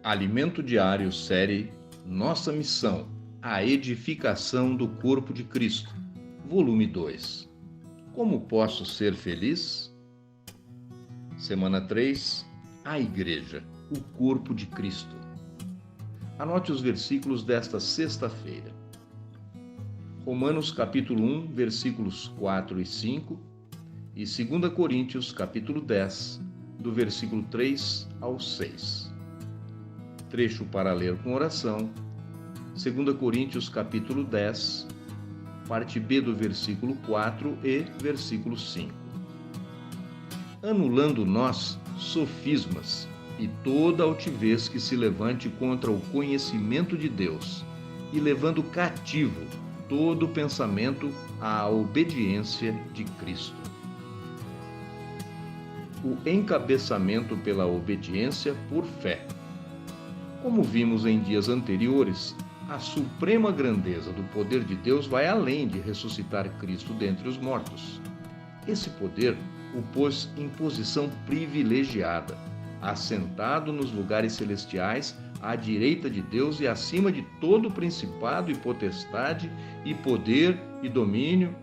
Alimento Diário, série Nossa Missão, a edificação do corpo de Cristo, volume 2. Como posso ser feliz? Semana 3, a Igreja, o corpo de Cristo. Anote os versículos desta sexta-feira. Romanos capítulo 1, versículos 4 e 5 e 2 Coríntios capítulo 10, do versículo 3 ao 6. Trecho para ler com oração, 2 Coríntios capítulo 10, parte B do versículo 4 e versículo 5. Anulando nós sofismas e toda altivez que se levante contra o conhecimento de Deus, e levando cativo todo pensamento à obediência de Cristo. O encabeçamento pela obediência por fé. Como vimos em dias anteriores, a suprema grandeza do poder de Deus vai além de ressuscitar Cristo dentre os mortos. Esse poder o pôs em posição privilegiada, assentado nos lugares celestiais, à direita de Deus e acima de todo principado e potestade e poder e domínio,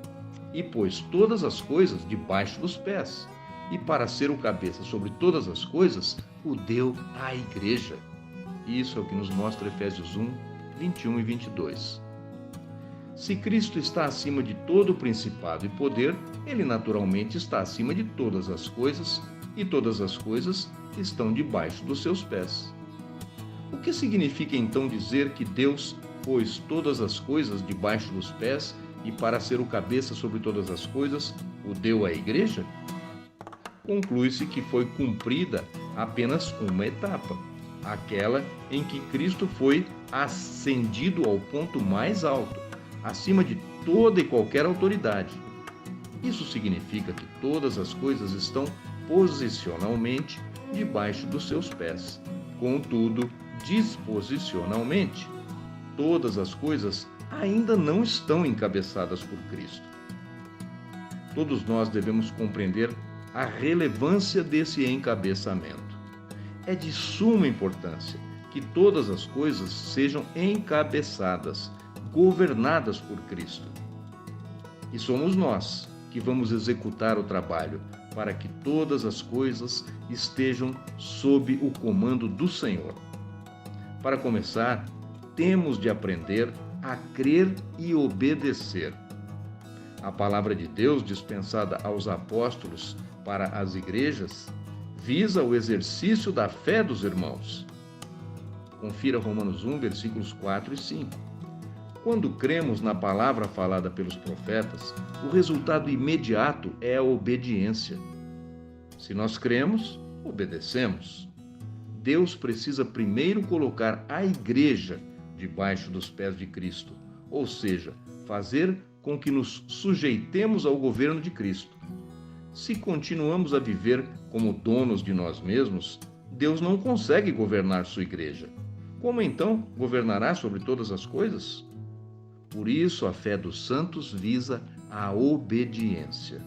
e pôs todas as coisas debaixo dos pés, e para ser o cabeça sobre todas as coisas, o deu à igreja. Isso é o que nos mostra Efésios 1, 21 e 22. Se Cristo está acima de todo principado e poder, ele naturalmente está acima de todas as coisas, e todas as coisas estão debaixo dos seus pés. O que significa então dizer que Deus pôs todas as coisas debaixo dos pés e, para ser o cabeça sobre todas as coisas, o deu à igreja? Conclui-se que foi cumprida apenas uma etapa, aquela em que Cristo foi ascendido ao ponto mais alto, acima de toda e qualquer autoridade. Isso significa que todas as coisas estão posicionalmente debaixo dos seus pés. Contudo, disposicionalmente, todas as coisas ainda não estão encabeçadas por Cristo. Todos nós devemos compreender a relevância desse encabeçamento. É de suma importância que todas as coisas sejam encabeçadas, governadas por Cristo. E somos nós que vamos executar o trabalho para que todas as coisas estejam sob o comando do Senhor. Para começar, temos de aprender a crer e obedecer. A palavra de Deus dispensada aos apóstolos para as igrejas visa o exercício da fé dos irmãos. Confira Romanos 1, versículos 4 e 5. Quando cremos na palavra falada pelos profetas, o resultado imediato é a obediência. Se nós cremos, obedecemos. Deus precisa primeiro colocar a igreja debaixo dos pés de Cristo, ou seja, fazer com que nos sujeitemos ao governo de Cristo. Se continuamos a viver como donos de nós mesmos, Deus não consegue governar sua igreja. Como então governará sobre todas as coisas? Por isso, a fé dos santos visa a obediência.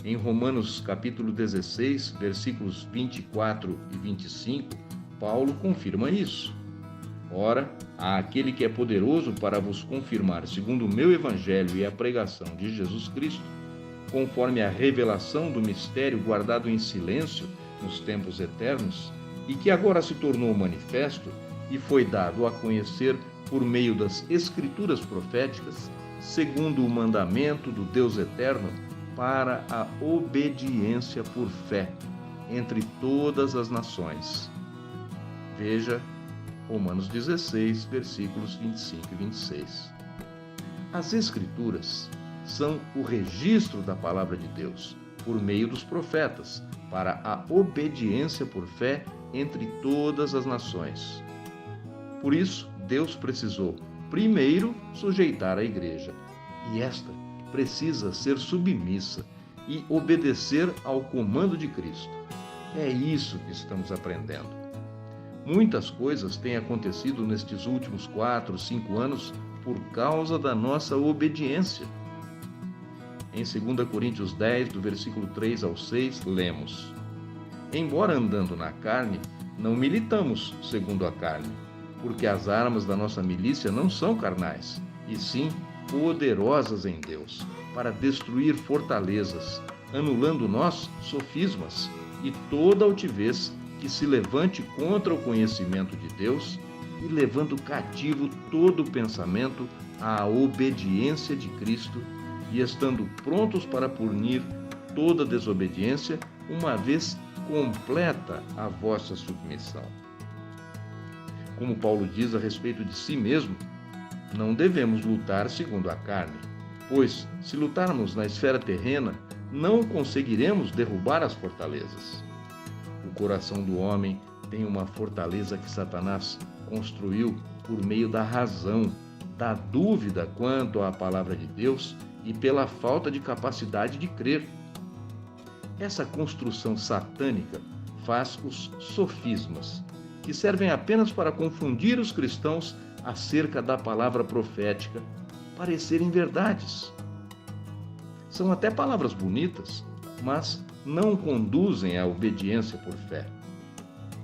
Em Romanos capítulo 16, versículos 24 e 25, Paulo confirma isso. Ora, há aquele que é poderoso para vos confirmar, segundo o meu evangelho e a pregação de Jesus Cristo, conforme a revelação do mistério guardado em silêncio nos tempos eternos, e que agora se tornou manifesto e foi dado a conhecer por meio das Escrituras proféticas, segundo o mandamento do Deus eterno, para a obediência por fé entre todas as nações. Veja Romanos 16, versículos 25 e 26. As Escrituras são o registro da palavra de Deus, por meio dos profetas, para a obediência por fé entre todas as nações. Por isso, Deus precisou primeiro sujeitar a igreja, e esta precisa ser submissa e obedecer ao comando de Cristo. É isso que estamos aprendendo. Muitas coisas têm acontecido nestes últimos 4, 5 anos por causa da nossa obediência. Em 2 Coríntios 10, do versículo 3 ao 6, lemos: embora andando na carne, não militamos segundo a carne, porque as armas da nossa milícia não são carnais, e sim poderosas em Deus, para destruir fortalezas, anulando nós sofismas e toda altivez que se levante contra o conhecimento de Deus e levando cativo todo pensamento à obediência de Cristo e estando prontos para punir toda desobediência, uma vez completa a vossa submissão. Como Paulo diz a respeito de si mesmo, não devemos lutar segundo a carne, pois, se lutarmos na esfera terrena, não conseguiremos derrubar as fortalezas. O coração do homem tem uma fortaleza que Satanás construiu por meio da razão, da dúvida quanto à palavra de Deus e pela falta de capacidade de crer. Essa construção satânica faz os sofismas, que servem apenas para confundir os cristãos acerca da palavra profética, parecerem verdades. São até palavras bonitas, mas não conduzem à obediência por fé.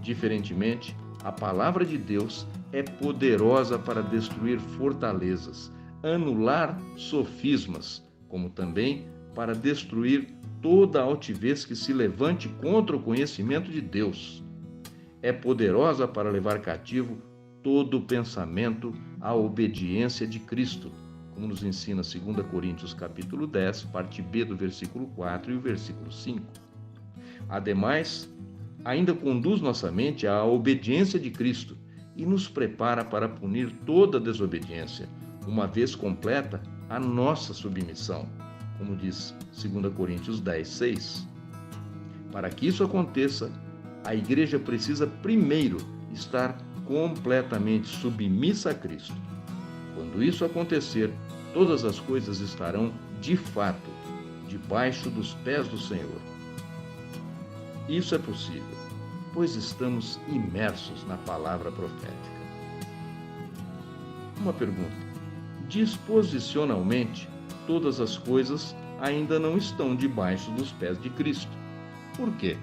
Diferentemente, a palavra de Deus é poderosa para destruir fortalezas, anular sofismas, como também para destruir toda altivez que se levante contra o conhecimento de Deus. É poderosa para levar cativo todo pensamento à obediência de Cristo, como nos ensina 2 Coríntios capítulo 10, parte B do versículo 4 e o versículo 5. Ademais, ainda conduz nossa mente à obediência de Cristo e nos prepara para punir toda desobediência, uma vez completa a nossa submissão, como diz 2 Coríntios 10, 6. Para que isso aconteça, a igreja precisa primeiro estar completamente submissa a Cristo. Quando isso acontecer, todas as coisas estarão, de fato, debaixo dos pés do Senhor. Isso é possível, pois estamos imersos na palavra profética. Uma pergunta: disposicionalmente, todas as coisas ainda não estão debaixo dos pés de Cristo. Por quê?